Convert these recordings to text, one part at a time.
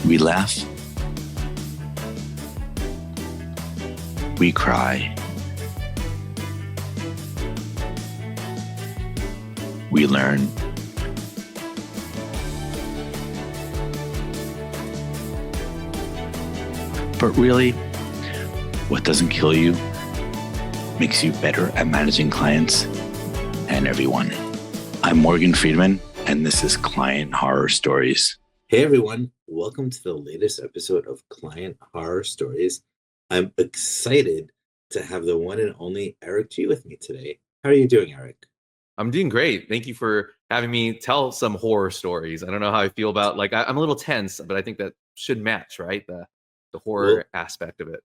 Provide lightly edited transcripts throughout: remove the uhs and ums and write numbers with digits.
We laugh. We cry. We learn. But really, what doesn't kill you makes you better at managing clients and everyone. I'm Morgan Friedman, and this is Client Horror Stories. Hey everyone, welcome to the latest episode of Client Horror Stories. I'm excited to have the one and only Eric G with me today. How are you doing, Eric? I'm doing great. Thank you for having me tell some horror stories. I don't know how I feel about, I'm a little tense, but I think that should match, right? The horror aspect of it.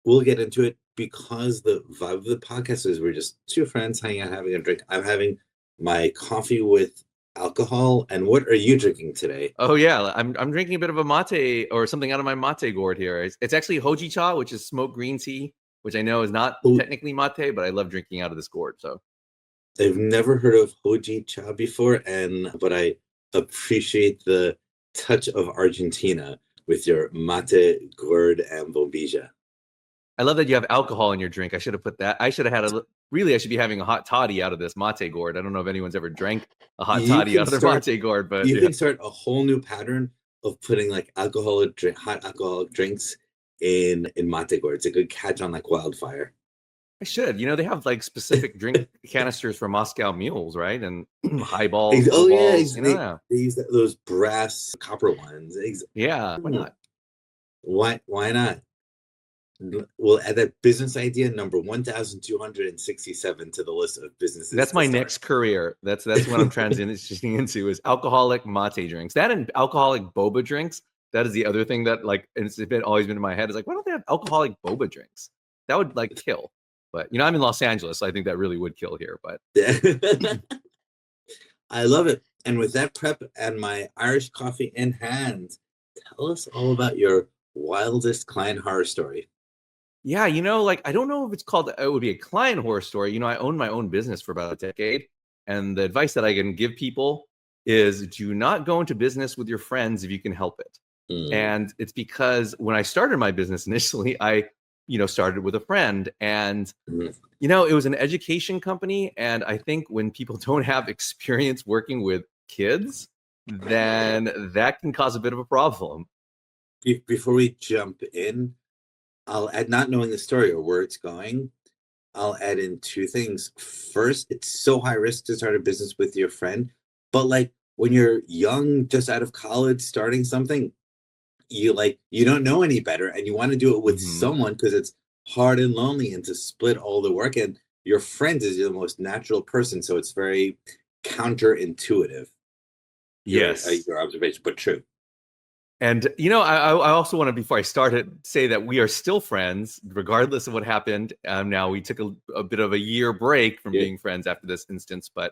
We'll get into it because the vibe of the podcast is we're just two friends hanging out, having a drink. I'm having my coffee with alcohol. And what are you drinking today? Oh yeah, I'm drinking a bit of a mate or something out of my mate gourd here. It's actually hoji cha, which is smoked green tea, which I know is not technically mate, but I love drinking out of this gourd. So I've never heard of hoji cha before, but I appreciate the touch of Argentina with your mate gourd and bombilla. I love that you have alcohol in your drink. I should have put that. I should have had I should be having a hot toddy out of this mate gourd. I don't know if anyone's ever drank a hot toddy out of their mate gourd, but you can start a whole new pattern of putting hot alcoholic drinks in mate gourd. It's a good catch on like wildfire. I should. They have like specific drink canisters for Moscow mules, right? And highballs. Oh yeah, they use those brass copper ones. Yeah, why not? Why not? We'll add that business idea number 1,267 to the list of businesses. That's my next career. That's what I'm transitioning into is alcoholic mate drinks. That and alcoholic boba drinks. That is the other thing that it's always been in my head. Is like, why don't they have alcoholic boba drinks? That would kill. But I'm in Los Angeles, so I think that really would kill here. But I love it. And with that prep and my Irish coffee in hand, tell us all about your wildest client horror story. Yeah, I don't know if it would be a client horror story. I owned my own business for about a decade. And the advice that I can give people is do not go into business with your friends if you can help it. And it's because when I started my business initially, I, started with a friend and, it was an education company. And I think when people don't have experience working with kids, then that can cause a bit of a problem. Before we jump in, I'll add, not knowing the story or where it's going, I'll add in two things. First, it's so high risk to start a business with your friend. But when you're young, just out of college, starting something, you don't know any better and you want to do it with someone because it's hard and lonely and to split all the work. And your friend is the most natural person. So it's very counterintuitive. Yes. Your observation, but true. And, I also want to, before I started, say that we are still friends, regardless of what happened. Now, we took a bit of a year break from being friends after this instance, but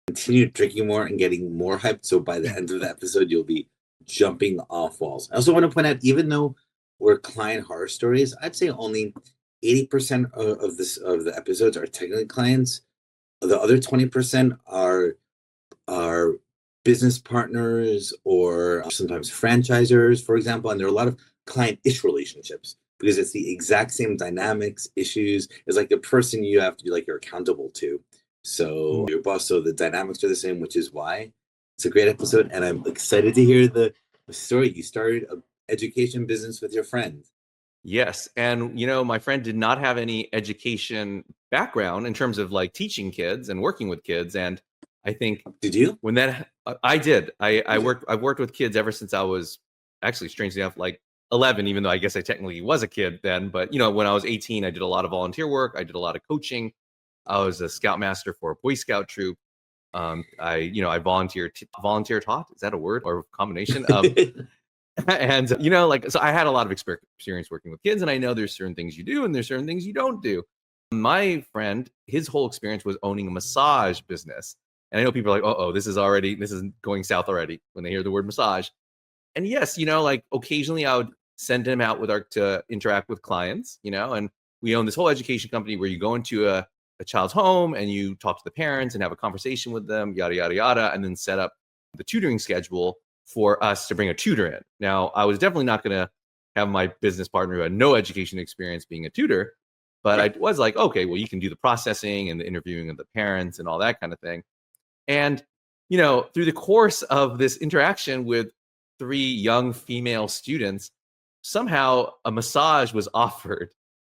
continue drinking more and getting more hyped. So by the end of the episode, you'll be jumping off walls. I also want to point out, even though we're client horror stories, I'd say only 80% of the episodes are technically clients. The other 20% are business partners or sometimes franchisors, for example, and there are a lot of client-ish relationships because it's the exact same dynamics, issues. It's like the person you have to you're accountable to. So your boss, so the dynamics are the same, which is why it's a great episode. And I'm excited to hear the story. You started an education business with your friend. Yes. And, my friend did not have any education background in terms of teaching kids and working with kids. And I think did you? When that I did. I've worked with kids ever since I was actually, strangely enough, 11, even though I guess I technically was a kid then. But when I was 18, I did a lot of volunteer work. I did a lot of coaching. I was a scoutmaster for a Boy Scout troop. I volunteer taught. Is that a word or a combination? And so I had a lot of experience working with kids, and I know there's certain things you do and there's certain things you don't do. My friend, his whole experience was owning a massage business. And I know people are like, this is going south already when they hear the word massage. And yes, occasionally I would send him out to interact with clients, and we own this whole education company where you go into a child's home and you talk to the parents and have a conversation with them, yada, yada, yada, and then set up the tutoring schedule. for us to bring a tutor in. Now, I was definitely not going to have my business partner who had no education experience being a tutor, but I was like, okay, well, you can do the processing and the interviewing of the parents and all that kind of thing. And, you know, through the course of this interaction with 3 young female students, somehow a massage was offered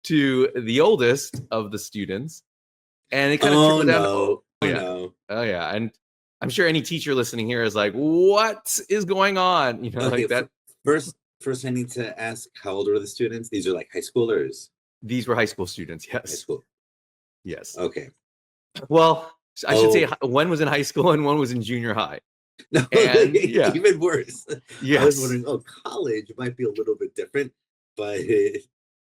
to the oldest of the students. And it kind of trickled down. No. Oh, yeah. And I'm sure any teacher listening here is like, what is going on? You know, like that. First, I need to ask, how old were the students? These are like high schoolers? These were high school students, yes. High school. Yes. Okay. Well, I should say one was in high school and one was in junior high. No, And, even worse. Yes. I was wondering, college might be a little bit different, but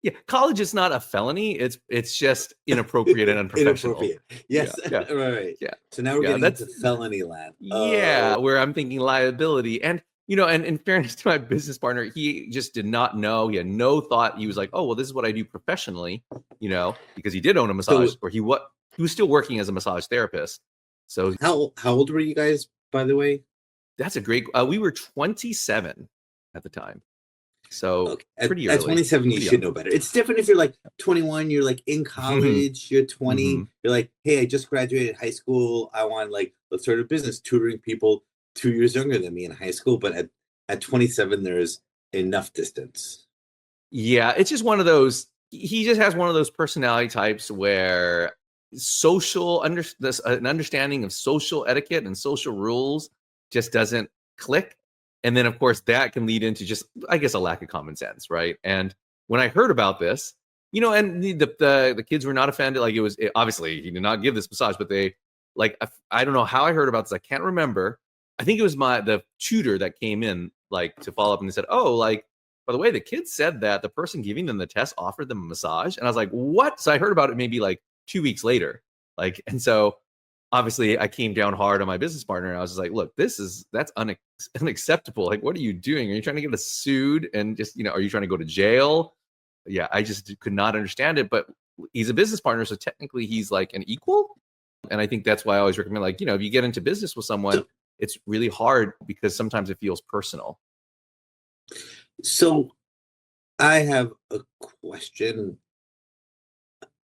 yeah, college is not a felony. It's just inappropriate and unprofessional. Inappropriate. Yes. Yeah. Right. Yeah. So now we're getting into felony land. Yeah, where I'm thinking liability. And, you know, and in fairness to my business partner, he just did not know. He had no thought. He was like, oh, well, this is what I do professionally, you know, because he did own a massage, or he was still working as a massage therapist. So how old were you guys, by the way? That's a great, we were 27 at the time. So pretty early. At 27, you should know better. It's different if you're like 21, you're like in college, you're 20, you're like, hey, I just graduated high school. I want let's start a business tutoring people 2 years younger than me in high school. But at 27, there's enough distance. Yeah, it's just one of those, he just has one of those personality types where an understanding of social etiquette and social rules just doesn't click. And then, of course, that can lead into just, I guess, a lack of common sense, right? And when I heard about this, you know, and the kids were not offended. Like obviously, he did not give this massage, but they, like, I don't know how I heard about this. I can't remember. I think it was the tutor that came in, like, to follow up, and they said, oh, like, by the way, the kids said that the person giving them the test offered them a massage. And I was like, what? So I heard about it maybe like 2 weeks later. Like, and so obviously I came down hard on my business partner, and I was just like, look, that's unacceptable. Like, what are you doing? Are you trying to get us sued? And just, you know, are you trying to go to jail? Yeah, I just could not understand it. But he's a business partner, so technically he's like an equal. And I think that's why I always recommend, like, you know, if you get into business with someone, it's really hard because sometimes it feels personal. So I have a question.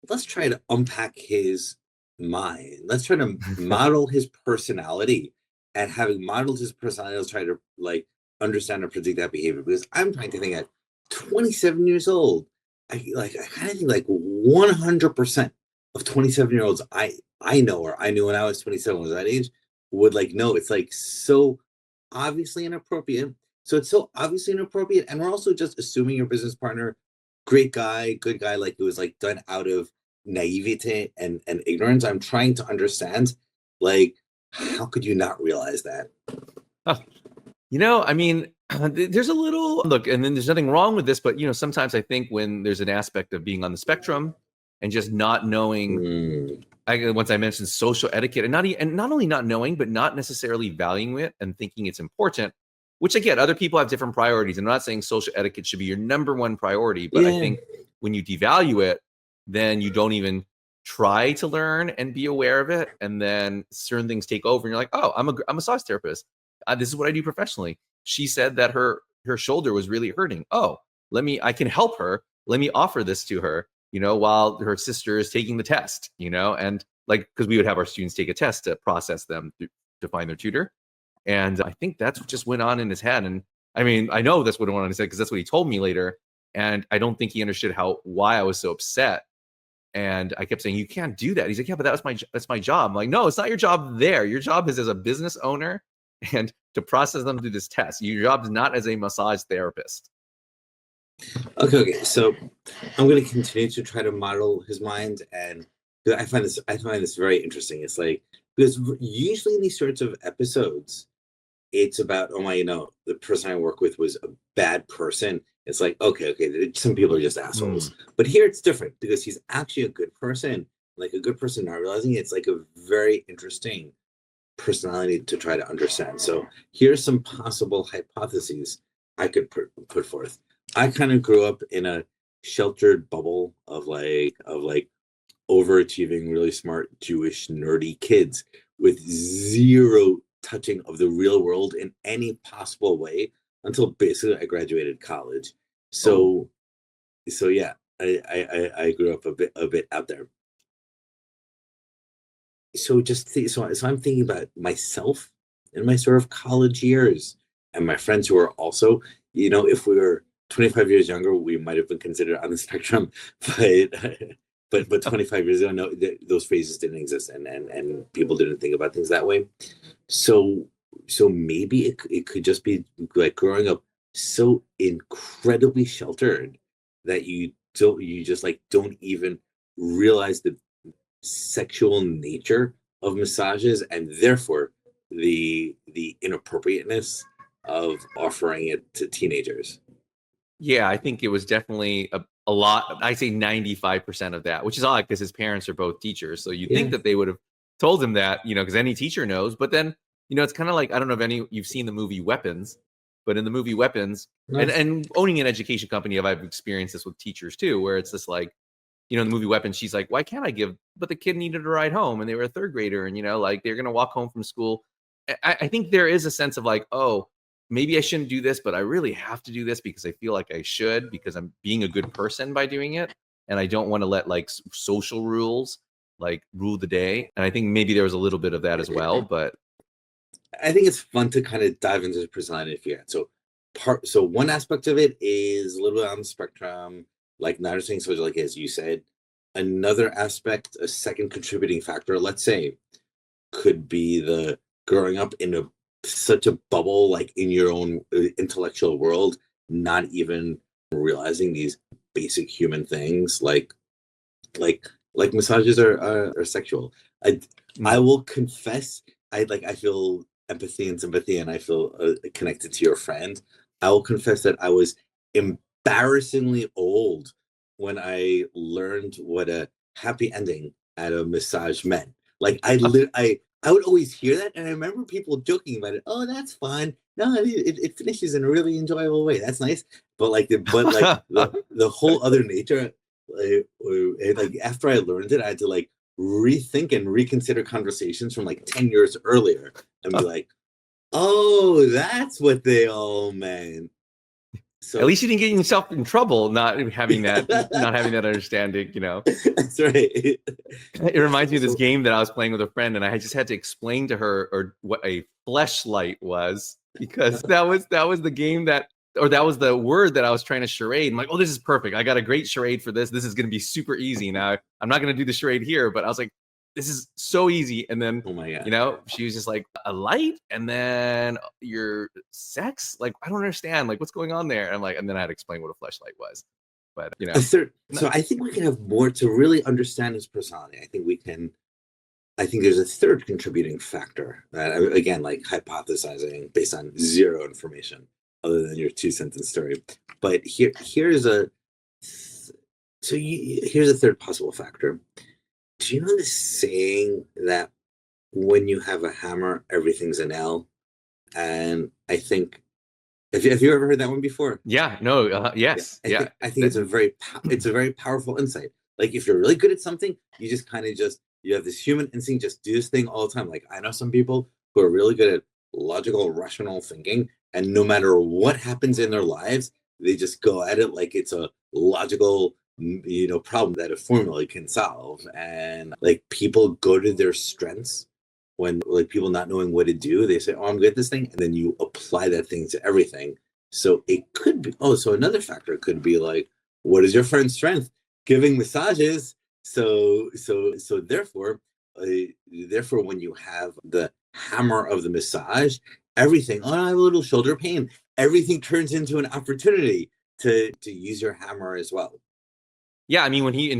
Let's try to unpack his mind. Let's try to model his personality, and having modeled his personality, let's try to like understand and predict that behavior, because I'm trying to think at 27 years old, I kind of think like 100% of 27-year-olds I know, or I knew when I was 27, was that age, would like know it's like so obviously inappropriate. So it's so obviously inappropriate, and we're also just assuming your business partner, great guy, good guy, like it was like done out of naivete and ignorance. I'm trying to understand, like, how could you not realize that? You know, I mean, there's a little look, and then there's nothing wrong with this, but you know, sometimes I think when there's an aspect of being on the spectrum and just not knowing, once I mentioned social etiquette, and not only not knowing, but not necessarily valuing it and thinking it's important. Which again, other people have different priorities. I'm not saying social etiquette should be your number one priority, but I think when you devalue it, then you don't even try to learn and be aware of it. And then certain things take over and you're like, oh, I'm a massage therapist. This is what I do professionally. She said that her shoulder was really hurting. Oh, I can help her. Let me offer this to her, you know, while her sister is taking the test, you know, and like, because we would have our students take a test to process them to find their tutor. And I think that's what just went on in his head. And I mean, I know that's what went on in his head because that's what he told me later. And I don't think he understood why I was so upset. And I kept saying, you can't do that. He's like, yeah, but that's my job. I'm like, no, it's not your job there. Your job is as a business owner and to process them through this test. Your job is not as a massage therapist. Okay. So I'm going to continue to try to model his mind, and I find this very interesting. It's like, because usually in these sorts of episodes, it's about, oh my, you know, the person I work with was a bad person. It's like, okay, some people are just assholes. But here it's different because he's actually a good person, like a good person not realizing it. It's like a very interesting personality to try to understand. So here's some possible hypotheses I could put forth. I kind of grew up in a sheltered bubble of overachieving, really smart, Jewish, nerdy kids with zero touching of the real world in any possible way until basically I graduated college. So, so yeah, I grew up a bit out there. So so I'm thinking about myself in my sort of college years and my friends who are also, if we were 25 years younger, we might have been considered on the spectrum, but but 25 years ago, no, those phases didn't exist, and people didn't think about things that way. So maybe it could just be like growing up so incredibly sheltered that you just like don't even realize the sexual nature of massages, and therefore the inappropriateness of offering it to teenagers. Yeah, I think it was definitely a lot. I'd say 95% of that, which is odd because his parents are both teachers. So you'd think Yeah. that they would have told him that, because any teacher knows. But then, it's kind of like, I don't know if you've seen the movie Weapons, but in the movie Weapons, Nice. and owning an education company, I've experienced this with teachers too, where it's just like, in the movie Weapons, she's like, why can't I give? But the kid needed a ride home and they were a third grader and, like they're going to walk home from school. I think there is a sense of like, oh, maybe I shouldn't do this, but I really have to do this because I feel like I should, because I'm being a good person by doing it. And I don't want to let like social rules like rule the day. And I think maybe there was a little bit of that as well, but I think it's fun to kind of dive into the personality if you so one aspect of it is a little bit on the spectrum, like not understanding social, like as you said. Another aspect, a second contributing factor, let's say, could be the growing up in such a bubble, like in your own intellectual world, not even realizing these basic human things, like massages are sexual. I will confess, I feel empathy and sympathy, and I feel connected to your friend. I will confess that I was embarrassingly old when I learned what a happy ending at a massage meant. Like I would always hear that, and I remember people joking about it. Oh, that's fun. No, it finishes in a really enjoyable way. That's nice. But the whole other nature, like after I learned it, I had to like rethink and reconsider conversations from like 10 years earlier and be like, oh, that's what they all meant. So at least you didn't get yourself in trouble not having that understanding, That's right. It reminds me of this game that I was playing with a friend, and I just had to explain to her or what a fleshlight was, because that was the game that was the word that I was trying to charade. I'm like, oh, this is perfect. I got a great charade for this. This is going to be super easy. Now I'm not going to do the charade here, but I was like, this is so easy. And then, oh my God. she was just like, a light, and then your sex. Like, I don't understand. Like, what's going on there? And I'm like, and then I had to explain what a fleshlight was. But so I think we can have more to really understand his personality. I think there's a third contributing factor that, again, like hypothesizing based on zero information other than your 2 sentence story. But here's a third possible factor. Do you know the saying that when you have a hammer, everything's a nail? And I think, have you ever heard that one before? Yeah. No. Yes. Yeah. I think it's a very powerful insight. Like if you're really good at something, you just kind of you have this human instinct, just do this thing all the time. Like I know some people who are really good at logical, rational thinking, and no matter what happens in their lives, they just go at it like it's a logical, problem that a formula can solve. And like people go to their strengths when like people not knowing what to do, they say, oh, I'm good at this thing. And then you apply that thing to everything. So it could be, so another factor could be like, what is your friend's strength? Giving massages. So therefore, when you have the hammer of the massage, everything, oh, I have a little shoulder pain. Everything turns into an opportunity to use your hammer as well. Yeah, I mean, when he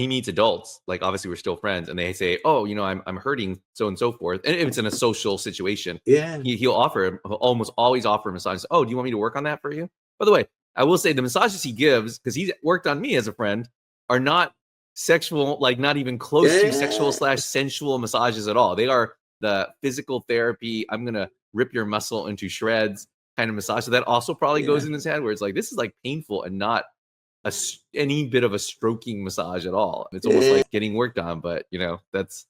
meets adults, like obviously we're still friends, and they say, "Oh, I'm hurting, so and so forth," and if it's in a social situation, yeah, he'll almost always offer a massage. Oh, do you want me to work on that for you? By the way, I will say the massages he gives, because he's worked on me as a friend, are not sexual, like not even close to sexual / sensual massages at all. They are the physical therapy. I'm gonna rip your muscle into shreds kind of massage. So that also probably goes in his head, where it's like this is like painful and not any bit of a stroking massage at all. It's almost like getting worked on, but that's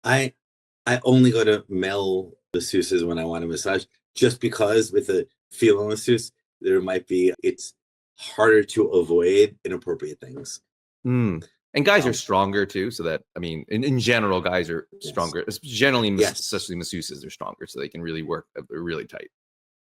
I I only go to male masseuses when I want a massage, just because with a female masseuse, there might be, it's harder to avoid inappropriate things. Mm. And guys are Um, stronger too, so that, I mean, in general, guys are yes. stronger. Generally, Yes. especially masseuses, they're stronger, so they can really work. They're really tight.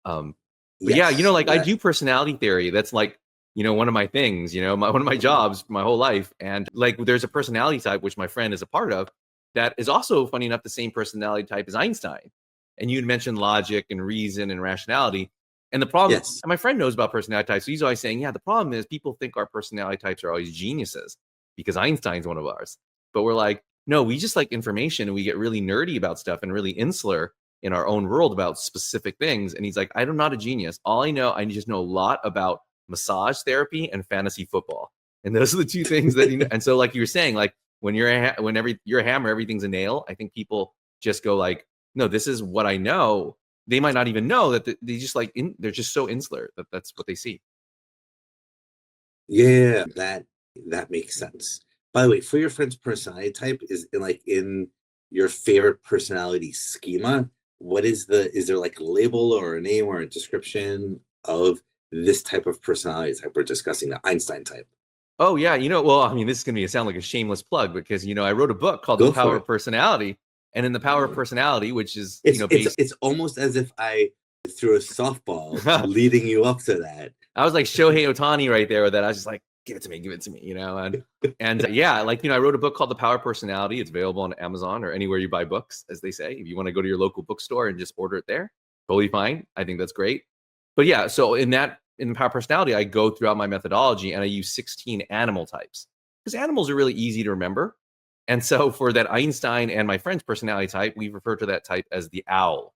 But Yes. yeah, you know, like I That, do personality theory. That's like, you know, one of my things. You know, one of my jobs, my whole life. And like, there's a personality type which my friend is a part of that is also, funny enough, the same personality type as Einstein. And you had mentioned logic and reason and rationality. And the problem, yes. and my friend knows about personality types. So he's always saying, yeah, the problem is people think our personality types are always geniuses because Einstein's one of ours. But we're like, no, we just like information and we get really nerdy about stuff and really insular in our own world about specific things. And he's like, I'm not a genius. All I know, I just know a lot about massage therapy and fantasy football. And those are the two things that, you know, and so like you were saying, like when you're you're a hammer, everything's a nail. I think people just go like, no, this is what I know. They might not even know that they just like, they're just so insular that that's what they see. Yeah, that makes sense. By the way, for your friend's personality type, is in your favorite personality schema, what is there like a label or a name or a description of this type of personality type we're discussing, the Einstein type? Oh yeah, you know, well, I mean, this is going to sound like a shameless plug because, you know, I wrote a book called The Go for Power it. of Personality, and in The Power of Personality, which is, you It's know, it's based. it's almost as if I threw a softball leading you up to that. I was like Shohei Ohtani right there with that. I was just like, give it to me, you know. And yeah, like, you know, I wrote a book called The Power of Personality. It's available on Amazon or anywhere you buy books, as they say. If you want to go to your local bookstore and just order it there, totally fine. I think that's great. But yeah, so in The Power of Personality, I go throughout my methodology and I use 16 animal types because animals are really easy to remember. And so for that Einstein and my friend's personality type, we refer to that type as the owl.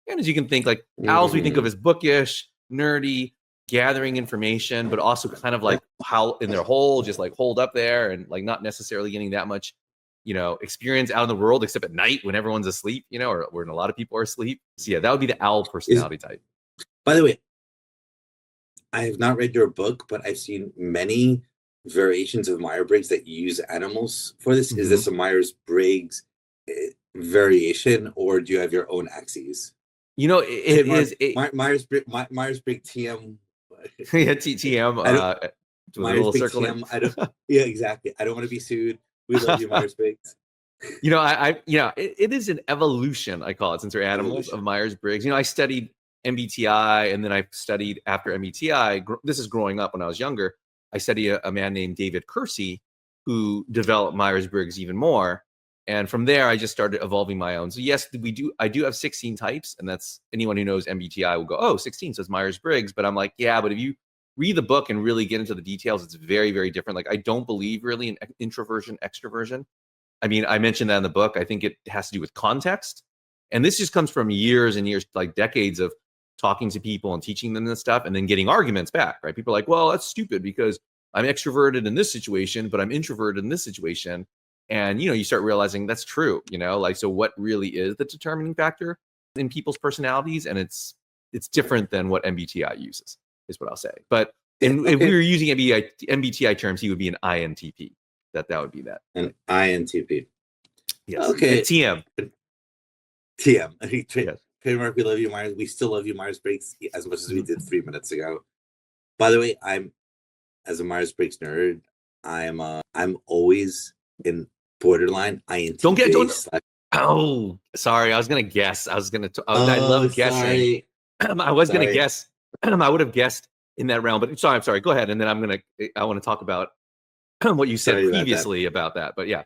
And as you can think, like owls we think of Mm. as bookish, nerdy, gathering information, but also kind of like how in their hole, just like holed up there and like not necessarily getting that much, you know, experience out in the world except at night when everyone's asleep, you know, or when a lot of people are asleep. So yeah, that would be the owl Is personality type. By the way, I have not read your book, but I've seen many variations of Myers-Briggs that use animals for this. Is Mm-hmm. this a Myers-Briggs variation, or do you have your own axes? You know, it Trademark is it, Myers-Briggs TM. yeah, TTM I don't with a little Myers-Briggs circle. TM. I don't. Yeah, exactly. I don't want to be sued. We love you, Myers-Briggs. You know, you know, it is an evolution, I call it, since they're animals of Evolution. Myers-Briggs. You know, I studied MBTI, and then I studied after MBTI. This is growing up when I was younger. I studied a man named David Kersey, who developed Myers-Briggs even more. And from there, I just started evolving my own. So yes, I do have 16 types, and that's anyone who knows MBTI will go, oh, 16 says Myers-Briggs. But I'm like, yeah, but if you read the book and really get into the details, it's very, very different. Like I don't believe really in introversion, extroversion. I mean, I mentioned that in the book. I think it has to do with context. And this just comes from years and years, like decades of talking to people and teaching them this stuff and then getting arguments back, right? People are like, well, that's stupid because I'm extroverted in this situation, but I'm introverted in this situation. And, you know, you start realizing that's true, you know, like, so what really is the determining factor in people's personalities? And it's different than what MBTI uses, is what I'll say. But if we were using MBTI terms, he would be an INTP. That would be that. An INTP. Yes. Okay. TM. TM. Yes. Trademark. We love you, Myers. We still love you, Myers-Briggs, as much as we did 3 minutes ago. By the way, as a Myers-Briggs nerd, I'm always in borderline INTJ. Oh, sorry. I was gonna guess. I love guessing. Sorry. I was gonna guess. I would have guessed in that realm, but I'm sorry. Go ahead, and then I want to talk about what you said previously about that. But yeah,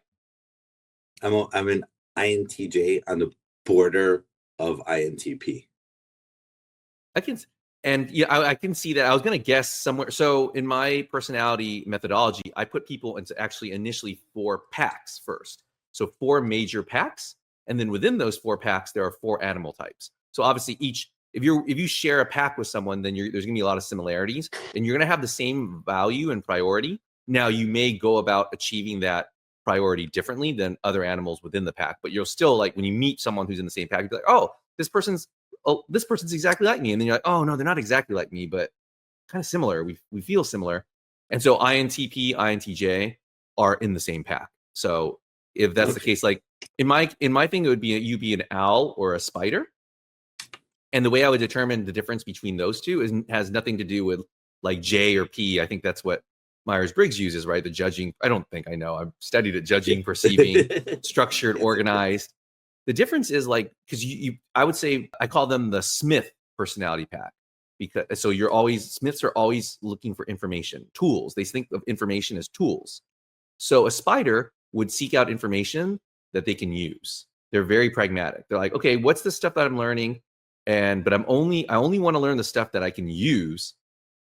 I'm an INTJ on the border of INTP. I can see that. I was going to guess somewhere. So in my personality methodology, I put people into actually initially 4 packs first. So 4 major packs, and then within those 4 packs, there are 4 animal types. So obviously if you share a pack with someone, then there's going to be a lot of similarities, and you're going to have the same value and priority. Now you may go about achieving that priority differently than other animals within the pack, but you'll still, like, when you meet someone who's in the same pack, you'll be like, oh, this person's exactly like me. And then you're like, oh no, they're not exactly like me, but kind of similar. We feel similar. And so INTP, INTJ are in the same pack. So if that's the case. Like in my thing, it would be you be an owl or a spider. And the way I would determine the difference between those two has nothing to do with like J or P. I think that's what Myers-Briggs uses, right? The judging. I don't think I know. I've studied it: judging, perceiving, structured, organized. The difference is like, because I would say I call them the Smith personality pack, because so Smiths are always looking for information, tools. They think of information as tools. So a spider would seek out information that they can use. They're very pragmatic. They're like, okay, what's the stuff that I'm learning? But I only want to learn the stuff that I can use.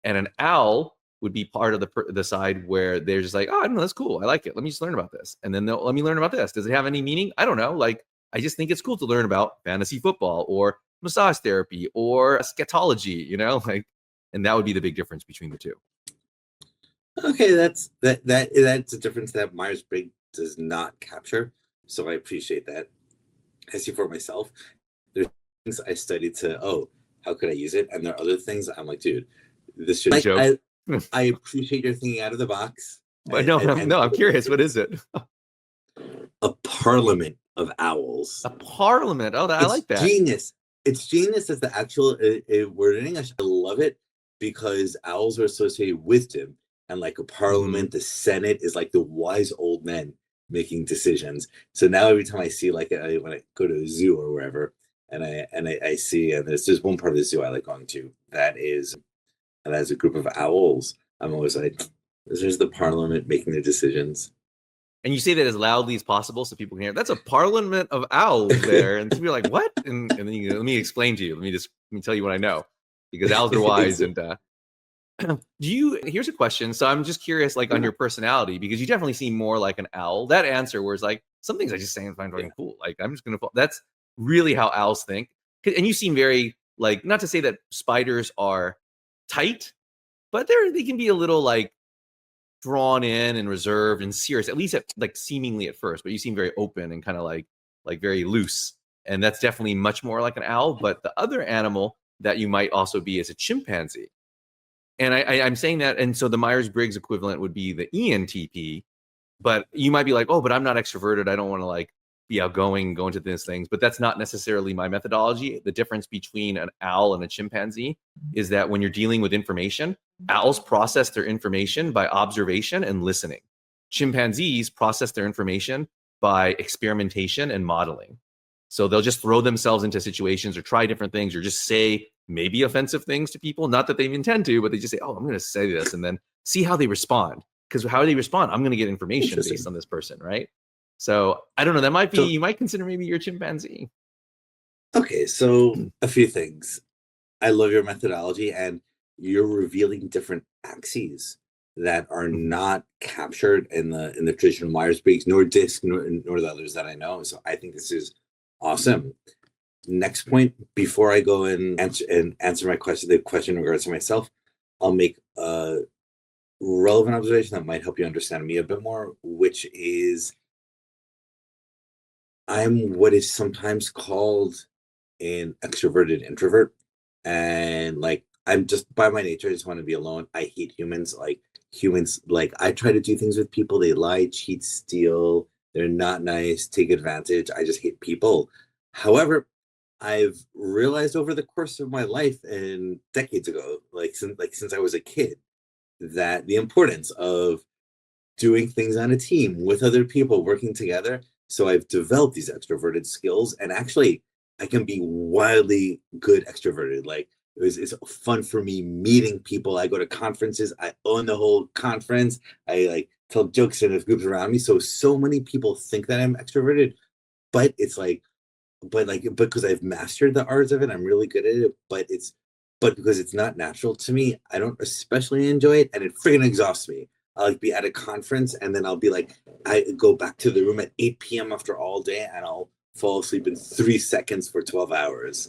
And an owl would be part of the side where they're just like, oh, I don't know, that's cool. I like it. Let me just learn about this. And then they'll let me learn about this. Does it have any meaning? I don't know. Like, I just think it's cool to learn about fantasy football or massage therapy or scatology, like, and that would be the big difference between the two. Okay, that's a difference that Myers-Briggs does not capture. So I appreciate that. I see for myself, there's things I studied how could I use it? And there are other things I'm like, dude, this should joke. I appreciate your thinking out of the box. But I'm curious. What is it? A parliament of owls. A parliament. Oh, I like that. Genius. It's genius as the actual word in English. I love it because owls are associated with wisdom. And like a parliament, the Senate is like the wise old men making decisions. So now every time I see when I go to a zoo or wherever, and I see, and there's one part of the zoo I like going to that has a group of owls. I'm always like, there's the parliament making the decisions. And you say that as loudly as possible so people can hear. That's a parliament of owls there, and people are like, "What?" And then let me explain to you. Let me tell you what I know, because owls are wise. And here's a question. So I'm just curious, like on your personality, because you definitely seem more like an owl. That answer was like, some things I just say and find fucking cool. Like I'm just gonna. That's really how owls think. And you seem very like, not to say that spiders are tight, but they can be a little like drawn in and reserved and serious, at least seemingly at first. But you seem very open and kind of like very loose. And that's definitely much more like an owl. But the other animal that you might also be is a chimpanzee. And I'm saying that, and so the Myers-Briggs equivalent would be the ENTP, but you might be like, oh, but I'm not extroverted. I don't want to like be outgoing, go into these things. But that's not necessarily my methodology. The difference between an owl and a chimpanzee is that when you're dealing with information, owls process their information by observation and listening. Chimpanzees process their information by experimentation and modeling. So they'll just throw themselves into situations or try different things or just say maybe offensive things to people. Not that they intend to, but they just say, oh, I'm going to say this and then see how they respond. Because how they respond, I'm going to get information based on this person, right? So I don't know. That might be, you might consider maybe you're a chimpanzee. Okay, so a few things. I love your methodology, and you're revealing different axes that are not captured in the traditional Myers-Briggs, nor DISC, nor the others that I know. So I think this is awesome. Next point, before I go and answer my question, the question in regards to myself, I'll make a relevant observation that might help you understand me a bit more, which is I'm what is sometimes called an extroverted introvert. And like, I'm just by my nature, I just want to be alone. I hate humans. Like I try to do things with people. They lie, cheat, steal. They're not nice, take advantage. I just hate people. However, I've realized over the course of my life and decades ago, since I was a kid, that the importance of doing things on a team with other people, working together. So I've developed these extroverted skills, and actually I can be wildly good extroverted. Like it's fun for me meeting people. I go to conferences. I own the whole conference. I like tell jokes in groups around me. So many people think that I'm extroverted, but it's like, because I've mastered the arts of it, I'm really good at it. But because it's not natural to me, I don't especially enjoy it, and it friggin' exhausts me. I'll like be at a conference, and then I'll be like, I go back to the room at 8 p.m. after all day, and I'll fall asleep in 3 seconds for 12 hours.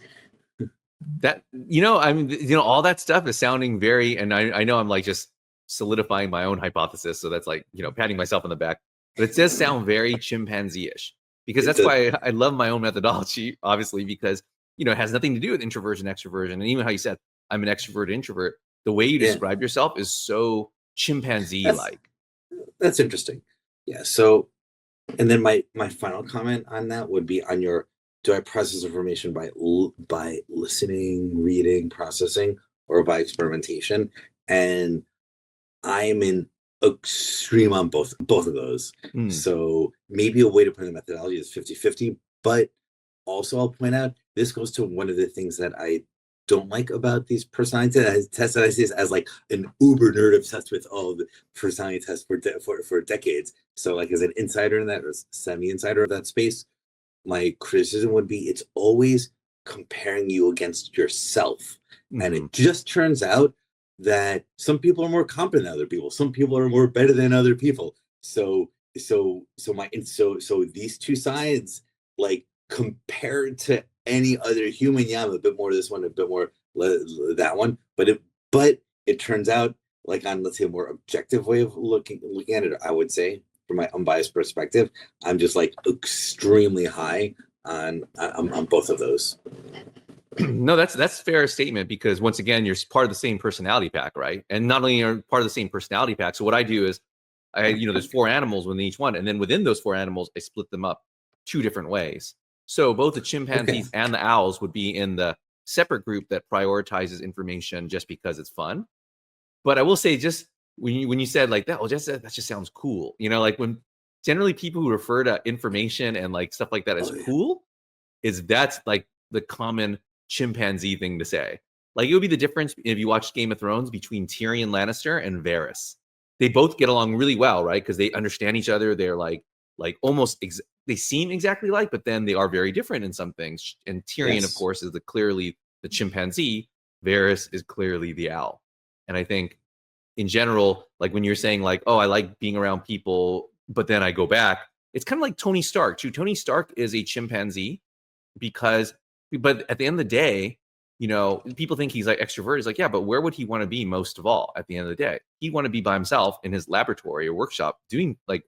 That, all that stuff is sounding very, and I know I'm like just solidifying my own hypothesis. So that's like, patting myself on the back, but it does sound very chimpanzee-ish, because that's why I love my own methodology, obviously, because, it has nothing to do with introversion, extroversion. And even how you said, I'm an extrovert introvert, the way you describe yourself is so chimpanzee-like. That's interesting. Yeah. So And then my final comment on that would be on your, do I process information by listening, reading, processing, or by experimentation? And I'm in extreme on both of those. Mm. So maybe a way to put in the methodology is 50-50, but also I'll point out this goes to one of the things that I don't like about these personality tests, that I see as like an uber nerd obsessed with all the personality tests for decades. So like as an insider in that, or semi-insider of that space, my criticism would be it's always comparing you against yourself. And Mhm. it just turns out that some people are more competent than other people. Some people are more better than other people. So these two sides, like compared to any other human, yeah, I'm a bit more this one, a bit more that one. But it turns out, like on, let's say, a more objective way of looking at it, I would say from my unbiased perspective, I'm just like extremely high on both of those. No, that's fair statement, because once again, you're part of the same personality pack, right? And not only are part of the same personality pack. So what I do is there's 4 animals within each one, and then within those 4 animals, I split them up 2 different ways. So both the chimpanzees and the owls would be in the separate group that prioritizes information just because it's fun. But I will say, just when you said like that, well, that just sounds cool. Like when generally people who refer to information and like stuff like that as cool, that's like the common chimpanzee thing to say. Like it would be the difference if you watched Game of Thrones between Tyrion Lannister and Varys. They both get along really well, right? Because they understand each other. They're like almost they seem exactly like, but then they are very different in some things. And Tyrion, of course, is clearly the chimpanzee. Varys is clearly the owl. And I think in general, like when you're saying like, oh, I like being around people, but then I go back, it's kind of like Tony Stark too. Tony Stark is a chimpanzee but at the end of the day, people think he's like extrovert. He's like, yeah, but where would he want to be most of all at the end of the day? He'd want to be by himself in his laboratory or workshop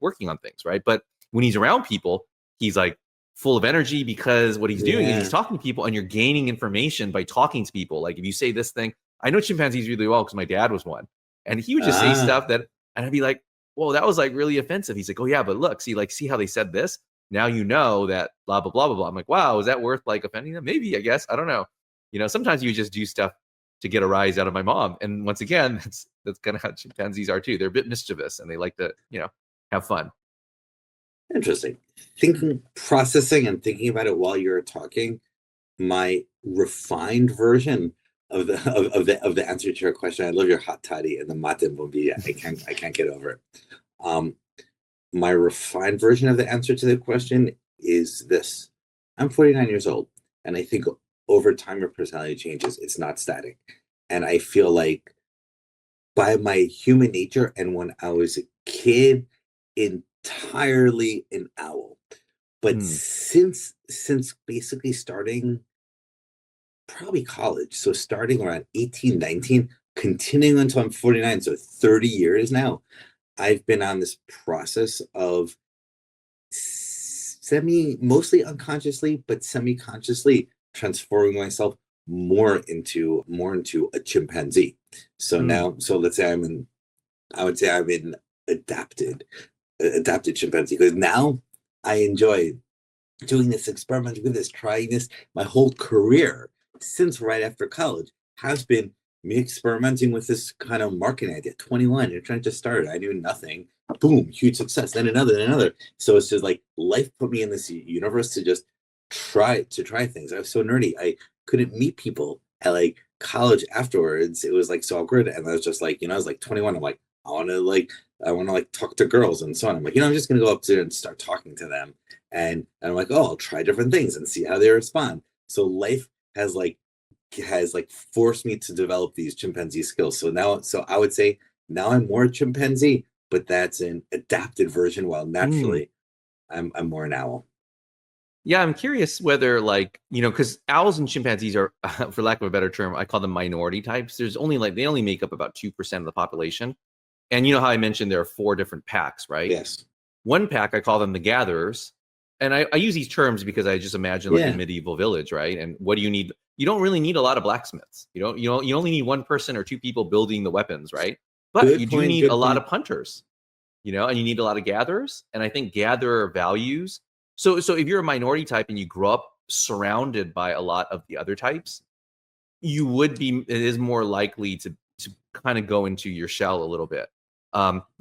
working on things, right? But when he's around people, he's like full of energy, because what he's doing is he's talking to people, and you're gaining information by talking to people. Like if you say this thing, I know chimpanzees really well because my dad was one, and he would just say stuff and I'd be like, whoa, that was like really offensive. He's like, oh yeah, but look, see how they said this? Now you know that blah, blah, blah, blah, blah. I'm like, wow, is that worth like offending them? Maybe, I guess. I don't know. Sometimes you just do stuff to get a rise out of my mom. And once again, that's kind of how chimpanzees are too. They're a bit mischievous, and they like to, have fun. Interesting. Processing and thinking about it while you're talking, my refined version of the answer to your question. I love your hot toddy and the mate bombilla. I can't get over it. My refined version of the answer to the question is this. I'm 49 years old, and I think over time your personality changes. It's not static. And I feel like by my human nature, and when I was a kid, entirely an owl. But since basically starting probably college, so starting around 18, 19, continuing until I'm 49, so 30 years now, I've been on this process of mostly unconsciously, but semi-consciously transforming myself more into a chimpanzee. So now, let's say I would say I'm in adapted chimpanzee, because now I enjoy doing this, experimenting with this, trying this. My whole career since right after college has been me experimenting with this kind of marketing idea. 21, you're trying to start it. I knew nothing. Boom, huge success. Then another. So it's just like life put me in this universe to just try things. I was so nerdy. I couldn't meet people at like college afterwards. It was like so awkward. And I was just like, I was like 21. I'm like, I want to talk to girls and so on. I'm like, I'm just going to go up there and start talking to them. And I'm like, oh, I'll try different things and see how they respond. So life has forced me to develop these chimpanzee skills. So I would say now I'm more chimpanzee, but that's an adapted version, while naturally I'm more an owl. Yeah, I'm curious whether because owls and chimpanzees are, for lack of a better term, I call them minority types. There's only they only make up about 2% of the population. And you know how I mentioned there are 4 different packs, right? Yes. One pack, I call them the gatherers. And I use these terms because I just imagine a medieval village, right? And what do you need? You don't really need a lot of blacksmiths. You only need 1 person or 2 people building the weapons, right? But you do need a lot of hunters. and you need a lot of gatherers. And I think gatherer values. So if you're a minority type and you grow up surrounded by a lot of the other types, it is more likely to kind of go into your shell a little bit.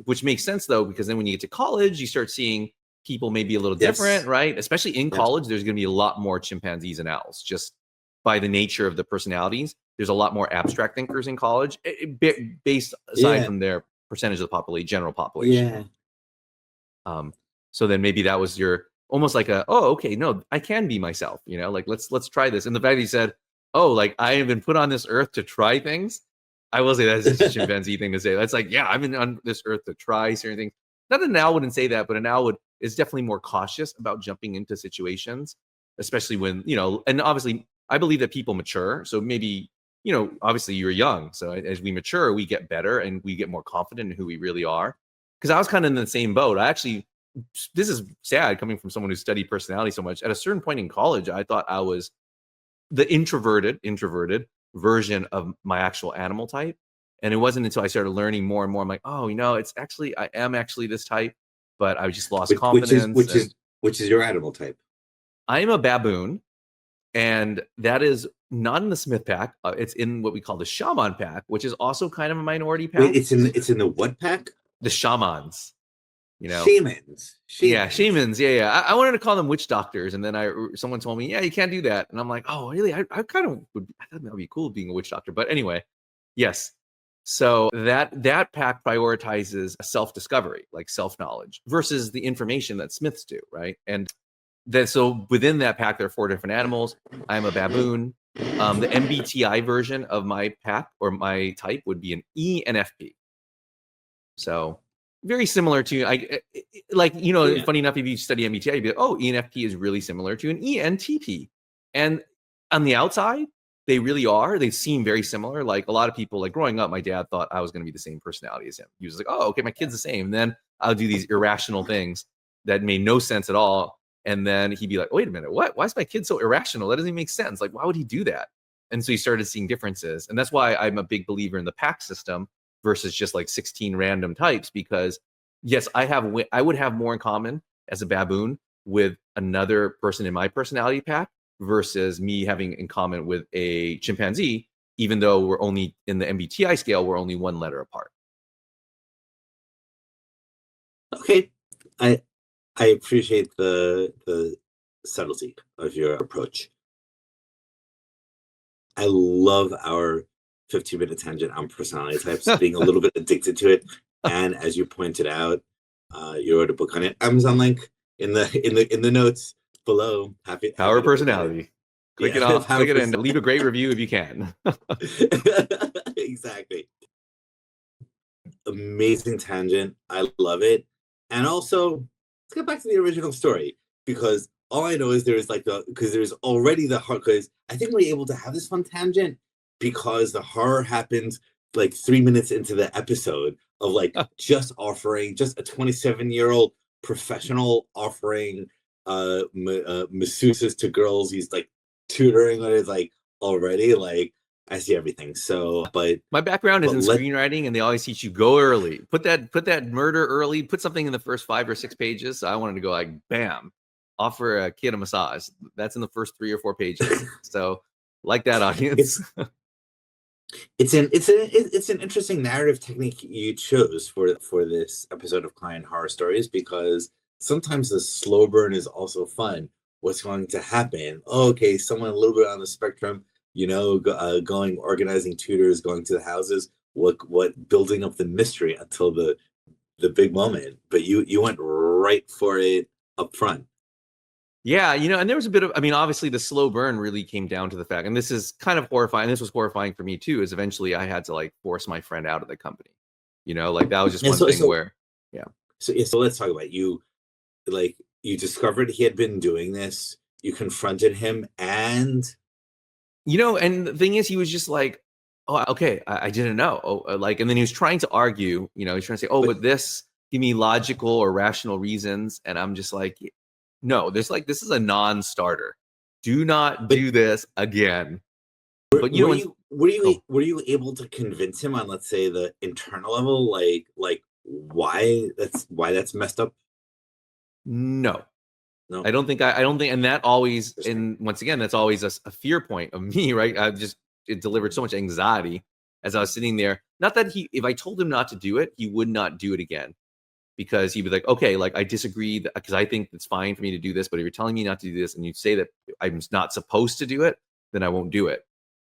Which makes sense though, because then when you get to college, you start seeing people maybe a little different, right? Especially in college, there's going to be a lot more chimpanzees and owls just by the nature of the personalities. There's a lot more abstract thinkers in college, based aside from their percentage of the population, general population. So then maybe that was your almost like okay, no, I can be myself, like let's try this. And the fact that he said, oh, like I have been put on this earth to try things. I will say that's just a chimpanzee thing to say. That's like, yeah, I've been on this earth to try certain things. Not that an owl wouldn't say that, but an owl is definitely more cautious about jumping into situations, especially when, and obviously I believe that people mature. So maybe, obviously you're young. So as we mature, we get better and we get more confident in who we really are. Because I was kind of in the same boat. This is sad coming from someone who studied personality so much. At a certain point in college, I thought I was the introverted version of my actual animal type. And it wasn't until I started learning more and more, I'm like, oh, I am actually this type, but I just lost confidence. Which is your animal type? I am a baboon, and that is not in the Smith pack. It's in what we call the shaman pack, which is also kind of a minority pack. Wait, it's in the what pack? The shamans. Shamans. Yeah, shamans. Yeah. I wanted to call them witch doctors, and then someone told me, yeah, you can't do that, and I'm like, oh, really? I kind of would. I thought that would be cool being a witch doctor, but anyway, yes. So that pack prioritizes self-discovery, like self-knowledge, versus the information that Smiths do, right? And so within that pack, there are 4 different animals. I'm a baboon. The MBTI version of my pack or my type would be an ENFP. So very similar to funny enough, if you study MBTI, you'd be like, oh, ENFP is really similar to an ENTP. And on the outside, they really are. They seem very similar. Like a lot of people, like growing up, my dad thought I was going to be the same personality as him. He was like, oh, okay, my kid's the same. And then I'll do these irrational things that made no sense at all. And then he'd be like, wait a minute, what? Why is my kid so irrational? That doesn't even make sense. Like, why would he do that? And so he started seeing differences. And that's why I'm a big believer in the pack system versus just like 16 random types, because yes, I would have more in common as a baboon with another person in my personality pack versus me having in common with a chimpanzee, even though we're only in the MBTI scale, we're only 1 letter apart. Okay. I appreciate the subtlety of your approach. I love our 15-minute tangent on personality types, being a little bit addicted to it. And as you pointed out, you wrote a book on it. Amazon link in the notes below. Power of Personality. Click it off. Click it and leave a great review if you can. Exactly. Amazing tangent. I love it. And also, let's get back to the original story, because all I know is there's already the horror. Because I think we're able to have this fun tangent because the horror happens like 3 minutes into the episode of like just a 27-year-old professional offering masseuses to girls. He's like tutoring on it, like already like I see everything. So, but my background is in screenwriting, and they always teach you go early. Put that murder early. Put something in the first 5 or 6 pages. So I wanted to go like, bam, offer a kid a massage. That's in the first 3 or 4 pages. So, like that audience. It's an interesting narrative technique you chose for this episode of Client Horror Stories, because sometimes the slow burn is also fun. What's going to happen? Oh, okay, someone a little bit on the spectrum, going organizing tutors, going to the houses, what building up the mystery until the big moment. But you went right for it up front. Yeah, and there was a bit of, obviously the slow burn really came down to the fact, and this is kind of horrifying. This was horrifying for me too, is eventually I had to like force my friend out of the company. Like that was just one thing where, yeah. So let's talk about you. Like you discovered he had been doing this. You confronted him, and and the thing is, he was just like, oh, okay, I didn't know. Oh, and then he was trying to argue. He's trying to say, oh, but this, give me logical or rational reasons, and I'm just like, no, this is a non-starter. Do not do this again. But were you able to convince him on, let's say, the internal level, like why that's messed up? No, No. I don't think, and that always, and once again, that's always a fear point of me, right? It delivered so much anxiety as I was sitting there. Not that if I told him not to do it, he would not do it again, because he'd be like, okay, like I disagree because I think it's fine for me to do this, but if you're telling me not to do this and you say that I'm not supposed to do it, then I won't do it.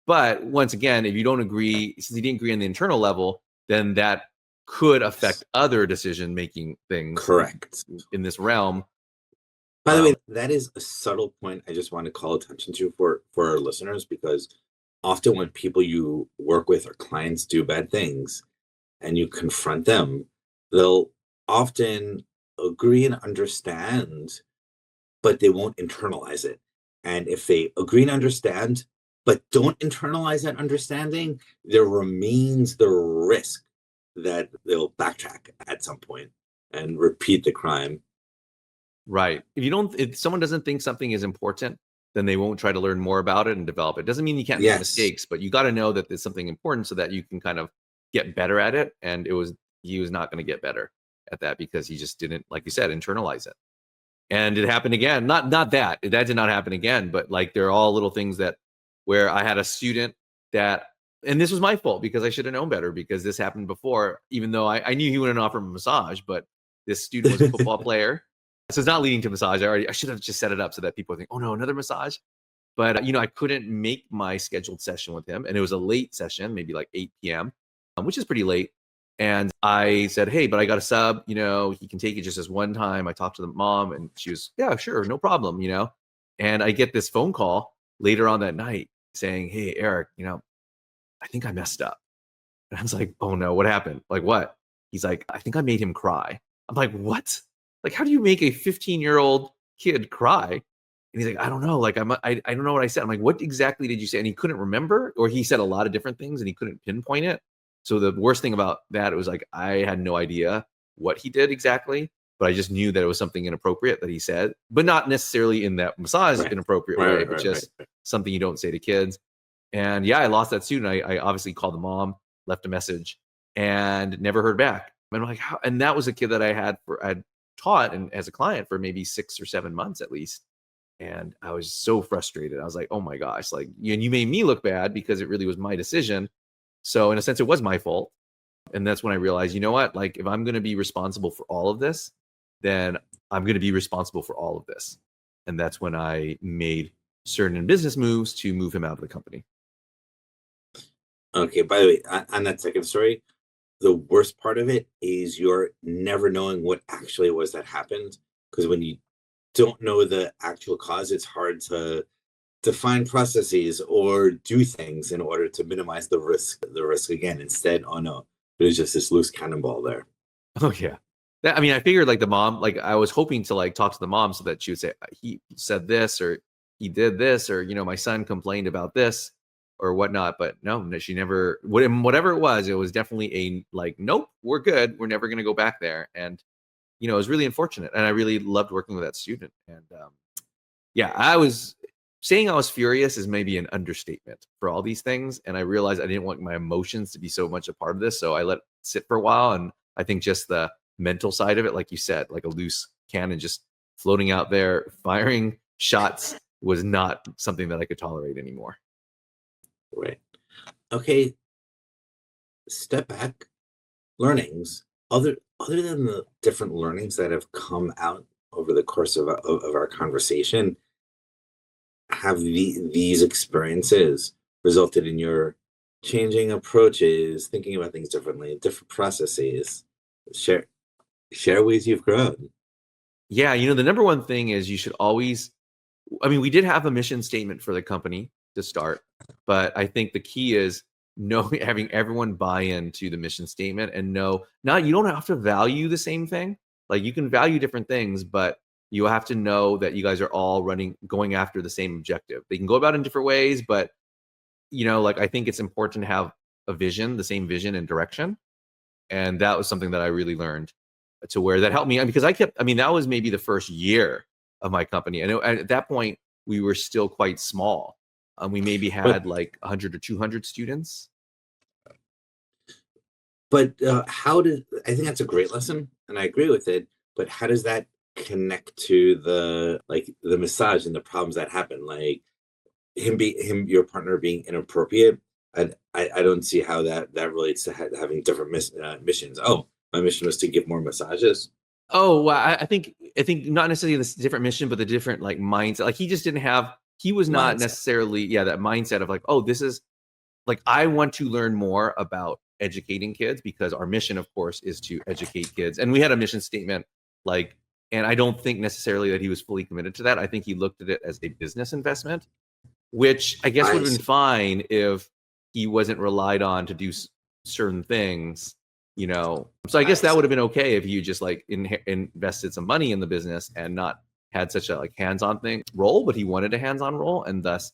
But once again, if you don't agree, since he didn't agree on the internal level, then that could affect other decision-making things Correct. in this realm. By the way, that is a subtle point I just want to call attention to for our listeners, because often when people you work with or clients do bad things and you confront them, they'll often agree and understand, but they won't internalize it. And if they agree and understand, but don't internalize that understanding, there remains the risk that they'll backtrack at some point and repeat the crime. Right. If someone doesn't think something is important, then they won't try to learn more about it and develop it. Doesn't mean you can't make Yes. mistakes, but you got to know that there's something important so that you can kind of get better at it. And he was not going to get better at that because he just didn't, like you said, internalize it. And it happened again. Not that did not happen again, but like there are all little things where I had a student and this was my fault because I should have known better, because this happened before, even though I knew he wouldn't offer him a massage, but this student was a football player. So it's not leading to massage. I should have just set it up so that people think, oh no, another massage. But I couldn't make my scheduled session with him, and it was a late session, maybe like 8 p.m., which is pretty late. And I said, hey, but I got a sub, he can take it just as one time. I talked to the mom and she was, yeah, sure, no problem, And I get this phone call later on that night saying, hey, Eric, I think I messed up. And I was like, oh no, what happened? Like what? He's like, I think I made him cry. I'm like, what? Like, how do you make a 15-year-old kid cry? And he's like, I don't know. Like, I don't know what I said. I'm like, what exactly did you say? And he couldn't remember, or he said a lot of different things and he couldn't pinpoint it. So the worst thing about that, it was like, I had no idea what he did exactly, but I just knew that it was something inappropriate that he said, but not necessarily in that massage inappropriate way, but just something you don't say to kids. And yeah, I lost that student. I obviously called the mom, left a message, and never heard back. And I'm like, how? And that was a kid that I had taught and as a client for maybe 6 or 7 months at least. And I was so frustrated. I was like, oh my gosh, like you made me look bad because it really was my decision. So in a sense, it was my fault. And that's when I realized, you know what, like if I'm going to be responsible for all of this, then I'm going to be responsible for all of this. And that's when I made certain business moves to move him out of the company. Okay, by the way, on that second story, the worst part of it is you're never knowing what actually it was that happened. Because when you don't know the actual cause, it's hard to define processes or do things in order to minimize the risk again. Instead, oh no, it was just this loose cannonball there. Oh yeah. I figured like the mom, like I was hoping to like talk to the mom so that she would say, he said this, or he did this, or, my son complained about this or whatnot. But no, she never, whatever it was definitely a like, nope, we're good. We're never going to go back there. And, it was really unfortunate. And I really loved working with that student. And yeah, I was saying I was furious is maybe an understatement for all these things. And I realized I didn't want my emotions to be so much a part of this. So I let it sit for a while. And I think just the mental side of it, like you said, like a loose cannon just floating out there, firing shots was not something that I could tolerate anymore. Right. Okay. Step back. Learnings. Other than the different learnings that have come out over the course of our conversation, have these experiences resulted in your changing approaches, thinking about things differently, different processes? Share ways you've grown. Yeah, the number one thing is you should always, we did have a mission statement for the company to start, but I think the key is having everyone buy into the mission statement and you don't have to value the same thing. Like you can value different things, but you have to know that you guys are all going after the same objective. They can go about it in different ways, but like I think it's important to have a vision, the same vision and direction. And that was something that I really learned to where that helped me. Because that was maybe the first year of my company. And at that point, we were still quite small. We maybe had like 100 or 200 students. But I think that's a great lesson, and I agree with it. But how does that connect to the massage and the problems that happen? Like your partner being inappropriate. I don't see how that relates to having different missions. Oh, my mission was to give more massages. Oh, well, I think not necessarily this different mission, but the different like mindset. Like he was not Mindset. necessarily, that mindset of like, oh, this is like, I want to learn more about educating kids because our mission, of course, is to educate kids. And we had a mission statement, like, and I don't think necessarily that he was fully committed to that. I think he looked at it as a business investment, which I guess would have been fine if he wasn't relied on to do certain things, So I guess that would have been okay if you just like invested some money in the business and not had such a like hands-on role, but he wanted a hands-on role, and thus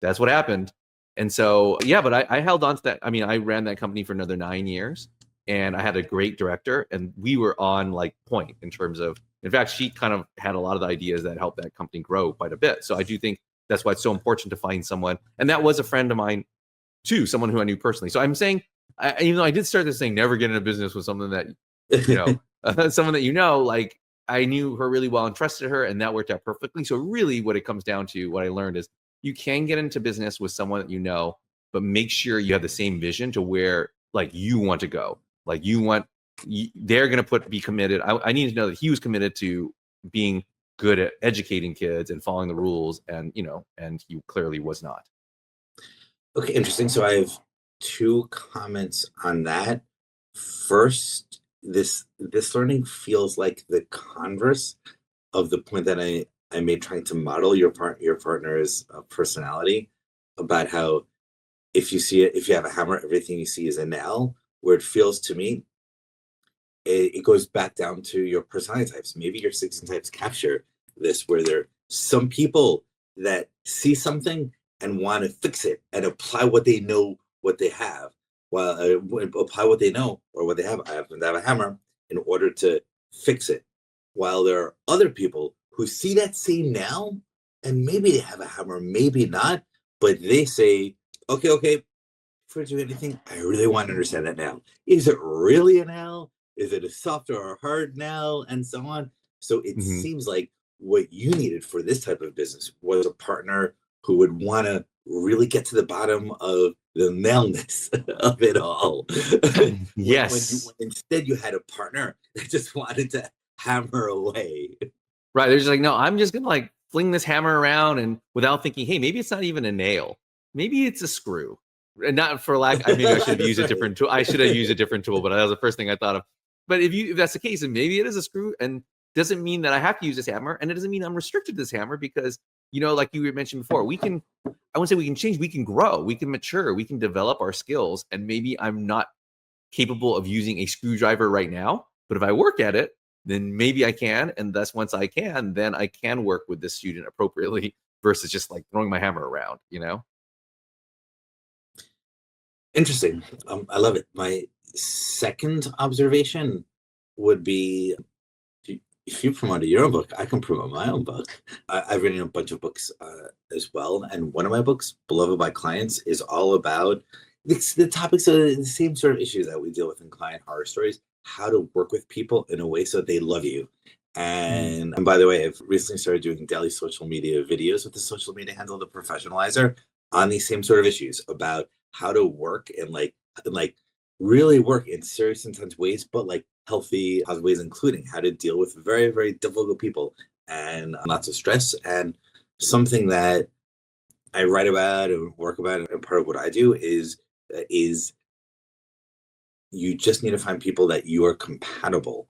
that's what happened. And so, yeah, but I held on to that. I mean, I ran that company for another 9 years, and I had a great director, and we were on like point in terms of, in fact, she kind of had a lot of the ideas that helped that company grow quite a bit. So I do think that's why it's so important to find someone. And that was a friend of mine too, someone who I knew personally. So I'm saying, even though I did start this saying, never get into business with someone that, someone that, like I knew her really well and trusted her, and that worked out perfectly. So really what it comes down to, what I learned is you can get into business with someone that but make sure you have the same vision to where like you want to go. Like they're going to be committed. I need to know that he was committed to being good at educating kids and following the rules, and and he clearly was not. Okay, interesting. So I have 2 comments on that. First, this learning feels like the converse of the point that I made, trying to model your partner's personality, about how if you have a hammer, everything you see is a nail. Where it feels to me, it goes back down to your personality types. Maybe your 16 types capture this, where there are some people that see something and want to fix it and apply what they know, what they have. Well, apply what they know or what they have. I happen to have a hammer in order to fix it. While there are other people who see that same nail, and maybe they have a hammer, maybe not, but they say, okay, before I do anything, I really want to understand that nail. Is it really a nail? Is it a soft or a hard nail? And so on. So it seems like what you needed for this type of business was a partner who would want to really get to the bottom of the maleness of it all. Yes. When instead you had a partner that just wanted to hammer away. Right. They're just like, no, I'm just going to like fling this hammer around, and without thinking, hey, maybe it's not even a nail. Maybe it's a screw. And not for lack, maybe I should have used a different tool. I should have used a different tool, but that was the first thing I thought of. But if that's the case, and maybe it is a screw, and doesn't mean that I have to use this hammer, and it doesn't mean I'm restricted to this hammer, because like you mentioned before, I wouldn't say we can change, we can grow, we can mature, we can develop our skills. And maybe I'm not capable of using a screwdriver right now, but if I work at it, then maybe I can. And thus, once I can, then I can work with this student appropriately versus just like throwing my hammer around, Interesting. I love it. My second observation would be, if you promoted your own book, I can promote my own book. I've written a bunch of books as well. And one of my books, Beloved by Clients, is all about the topics of the same sort of issues that we deal with in client horror stories, how to work with people in a way so they love you. And by the way, I've recently started doing daily social media videos with the social media handle, The Professionalizer, on these same sort of issues about how to work and like really work in serious, intense ways, but like healthy, positive ways, including how to deal with very, very difficult people and lots of stress. And something that I write about and work about, and part of what I do is you just need to find people that you are compatible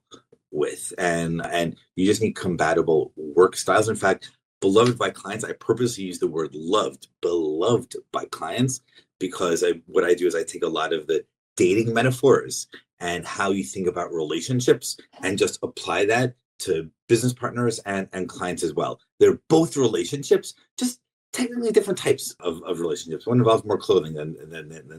with, and you just need compatible work styles. In fact, beloved by clients, I purposely use the word beloved by clients, because what I do is I take a lot of the dating metaphors and how you think about relationships and just apply that to business partners and clients as well. They're both relationships, just technically different types of relationships. One involves more clothing than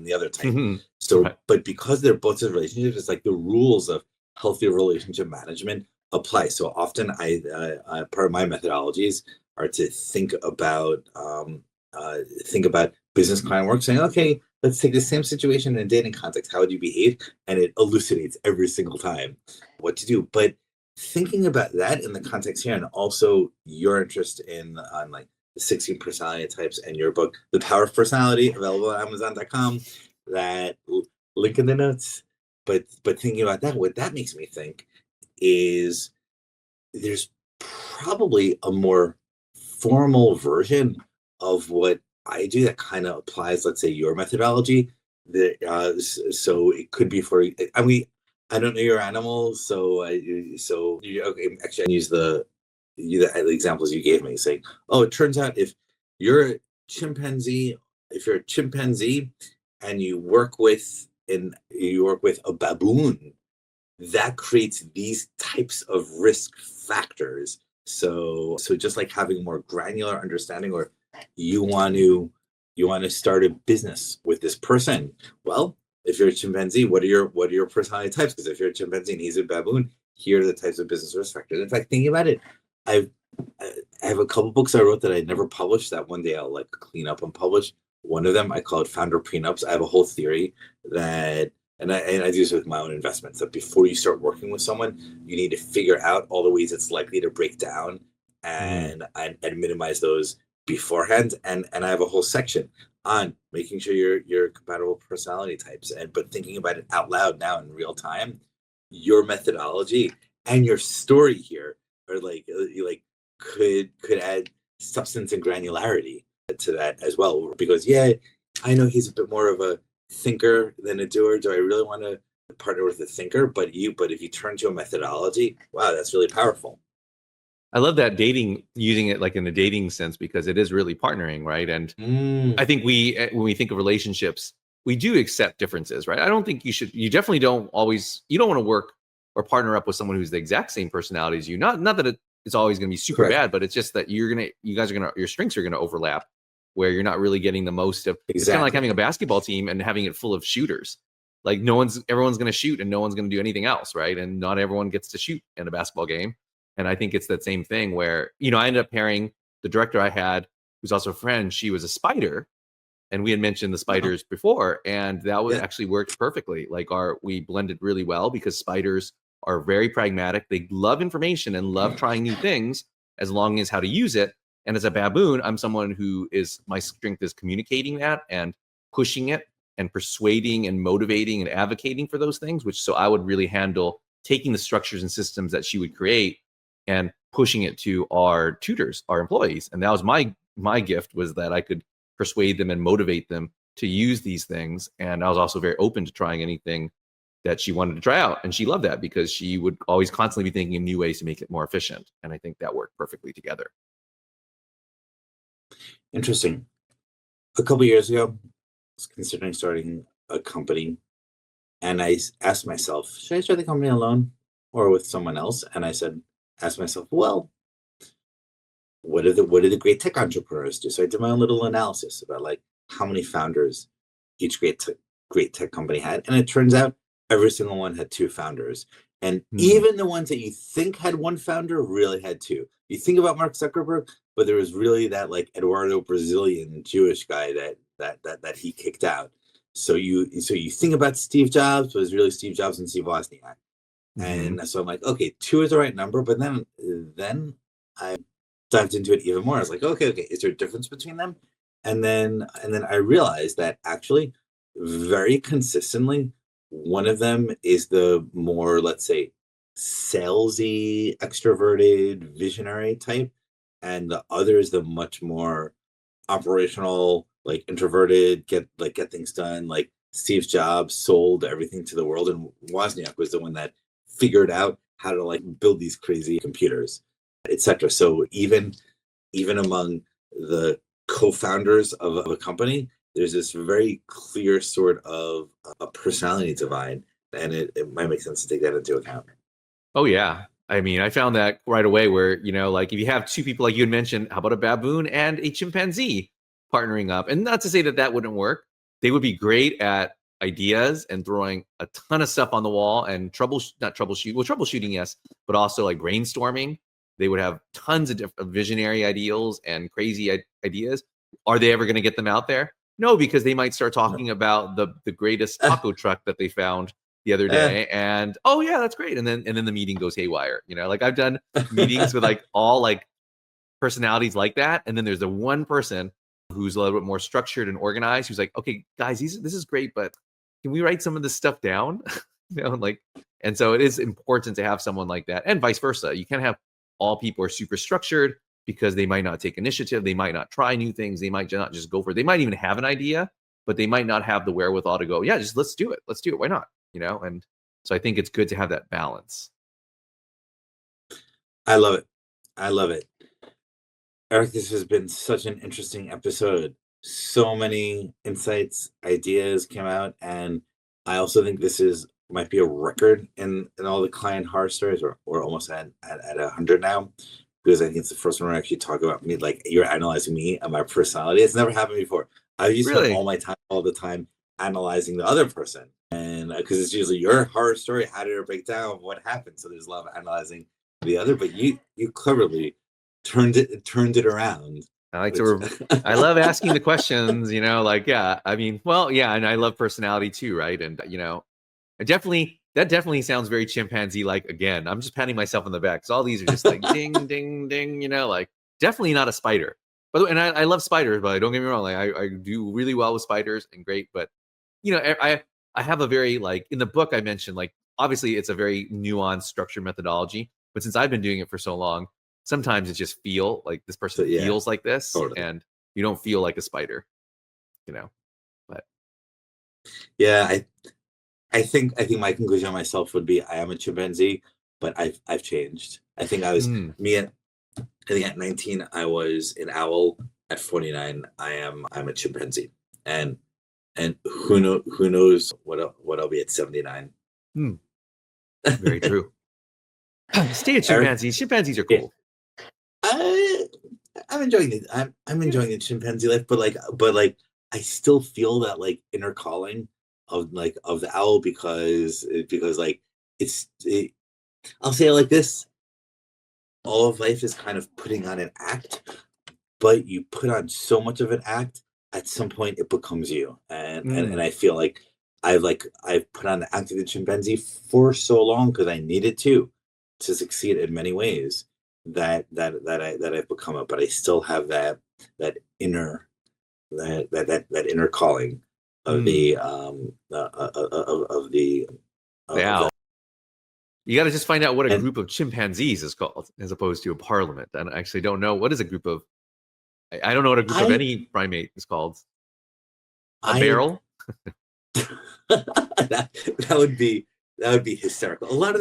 the other type. So, right. But because they're both relationships, it's like the rules of healthy relationship management apply. So often part of my methodologies are to think about business client work, saying, okay, let's take the same situation in a dating context. How would you behave? And it elucidates every single time what to do. But thinking about that in the context here, and also your interest in on like the 16 personality types and your book, The Power of Personality, available at Amazon.com, that link in the notes. But thinking about that, what that makes me think is there's probably a more formal version of what I do that kind of applies, let's say, your methodology. So it could be for, I mean, I don't know your animals, so okay. Actually, I can use the examples you gave me, saying, "Oh, it turns out you're a chimpanzee, if you're a chimpanzee, and you work with a baboon, that creates these types of risk factors." So just like having more granular understanding, or you want to start a business with this person. Well, if you're a chimpanzee, what are your personality types? Because if you're a chimpanzee and he's a baboon, here are the types of business risk factors. In fact, thinking about it, I have a couple books I wrote that I never published that one day I'll like clean up and publish. One of them I call it Founder Prenups. I have a whole theory that, and I do this with my own investments, that before you start working with someone, you need to figure out all the ways it's likely to break down and minimize those beforehand. And I have a whole section on making sure you're compatible personality types, but thinking about it out loud now in real time, your methodology and your story here are like could add substance and granularity to that as well. Because I know he's a bit more of a thinker than a doer. Do I really want to partner with a thinker? But if you turn to a methodology, wow, that's really powerful. I love that using it like in the dating sense, because it is really partnering, right? And I think when we think of relationships, we do accept differences, right? I don't think you definitely don't want to work or partner up with someone who's the exact same personality as you. Not that it's always going to be super bad, but it's just that your strengths are going to overlap, where you're not really getting the most of. Exactly. It's kind of like having a basketball team and having it full of shooters. Like everyone's going to shoot and no one's going to do anything else, right? And not everyone gets to shoot in a basketball game. And I think it's that same thing where, I ended up pairing the director I had, who's also a friend. She was a spider, and we had mentioned the spiders before, and that actually worked perfectly. Like we blended really well, because spiders are very pragmatic. They love information and love trying new things, as long as how to use it. And as a baboon, I'm someone my strength is communicating that and pushing it and persuading and motivating and advocating for those things, so I would really handle taking the structures and systems that she would create and pushing it to our tutors, our employees. And that was my gift, was that I could persuade them and motivate them to use these things. And I was also very open to trying anything that she wanted to try out. And she loved that, because she would always constantly be thinking of new ways to make it more efficient. And I think that worked perfectly together. Interesting. A couple of years ago, I was considering starting a company, and I asked myself, should I start the company alone or with someone else? And asked myself, well, what do the great tech entrepreneurs do? So I did my own little analysis about like how many founders each great tech company had, and it turns out every single one had two founders. And even the ones that you think had one founder really had two. You think about Mark Zuckerberg, but there was really that like Eduardo Brazilian Jewish guy that he kicked out. So you think about Steve Jobs, but it was really Steve Jobs and Steve Wozniak. And so I'm like, okay, two is the right number. But then I dived into it even more. I was like, okay, is there a difference between them? And then I realized that actually, very consistently, one of them is the more, let's say, salesy, extroverted, visionary type, and the other is the much more operational, like introverted, get things done. Like Steve Jobs sold everything to the world, and Wozniak was the one that figured out how to like build these crazy computers, etc. So even among the co-founders of a company, there's this very clear sort of a personality divide, and it might make sense to take that into account. Oh yeah. I mean, I found that right away, where, like if you have two people, like you had mentioned, how about a baboon and a chimpanzee partnering up? And not to say that wouldn't work. They would be great at ideas and throwing a ton of stuff on the wall and troubleshooting, yes, but also like brainstorming. They would have tons of different visionary ideals and crazy ideas. Are they ever going to get them out there? No, because they might start talking about the greatest taco truck that they found the other day, and oh yeah, that's great, and then the meeting goes haywire. Like I've done meetings with like all like personalities like that, and then there's the one person who's a little bit more structured and organized, who's like, okay, guys, this is great, but can we write some of this stuff down? Like, and so it is important to have someone like that, and vice versa. You can't have all people are super structured because they might not take initiative, they might not try new things, they might not just go for it. They might even have an idea, but they might not have the wherewithal to go, yeah, just let's do it. Why not? And so I think it's good to have that balance. I love it. Eric, this has been such an interesting episode. So many insights, ideas came out, and I also think this might be a record in all the client horror stories, or almost at 100 now, because I think it's the first one where I actually talk about me, like you're analyzing me and my personality. It's never happened before. I used to spend all my time, all the time, analyzing the other person, and because it's usually your horror story, how did it break down, what happened? So there's a lot of analyzing the other, but you cleverly turned it around. I like I love asking the questions, like, yeah, I mean, well, yeah. And I love personality too. Right. And, that definitely sounds very chimpanzee like. Again, I'm just patting myself on the back. So all these are just like ding, ding, ding, like definitely not a spider. By the way, and I love spiders, but don't get me wrong. Like I do really well with spiders and great. But, I have a very, like in the book I mentioned, like, obviously it's a very nuanced structured methodology, but since I've been doing it for so long, sometimes it just feel like this person feels like this, totally. And you don't feel like a spider, but yeah, I think my conclusion on myself would be I am a chimpanzee, but I've changed. I think I think at 19 I was an owl. At 49 I'm a chimpanzee, and who knows what I'll be at 79. Very true. Stay a chimpanzee. Eric, chimpanzees are cool. I'm enjoying it. I'm enjoying the chimpanzee life, but I still feel that like inner calling of the owl, because like I'll say it like this: all of life is kind of putting on an act, but you put on so much of an act, at some point it becomes you. And I feel like I've put on the act of the chimpanzee for so long because I needed to succeed in many ways that I've become it, but I still have that inner calling of the you got to just find out what a group of chimpanzees is called, as opposed to a parliament. And I actually don't know what is a group of. I don't know what a group of any primate is called. A barrel. that would be hysterical. A lot of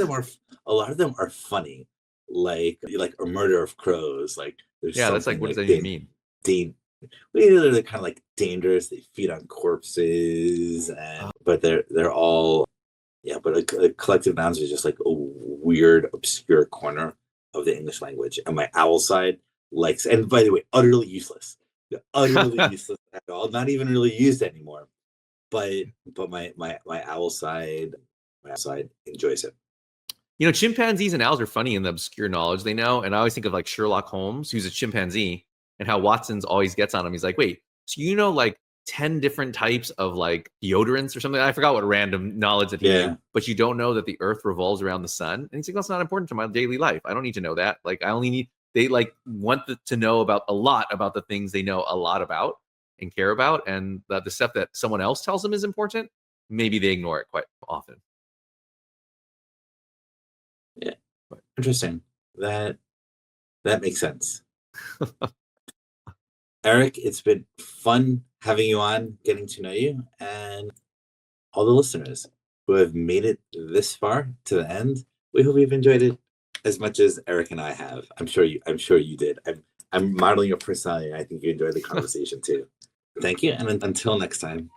them are funny, like a murder of crows. Like that's like, what does that even mean? They're kind of like dangerous. They feed on corpses, but they're all but a collective nouns is just like a weird, obscure corner of the English language. And my owl side likes, and by the way, utterly useless. They're utterly useless at all. Not even really used anymore. But my owl side enjoys it. Chimpanzees and owls are funny in the obscure knowledge they know. And I always think of like Sherlock Holmes, who's a chimpanzee, and how Watson's always gets on him. He's like, wait, so like 10 different types of like deodorants or something? I forgot what random knowledge that he knew, but you don't know that the earth revolves around the sun? And he's like, that's not important to my daily life. I don't need to know that. Like, I only need, they like want to know about a lot about the things they know a lot about and care about. And the stuff that someone else tells them is important, maybe they ignore it quite often. Yeah. Interesting. That makes sense. Eric, it's been fun having you on, getting to know you, and all the listeners who have made it this far to the end. We hope you've enjoyed it as much as Eric and I have. I'm sure you did. I'm modeling your personality, and I think you enjoyed the conversation too. Thank you, and until next time.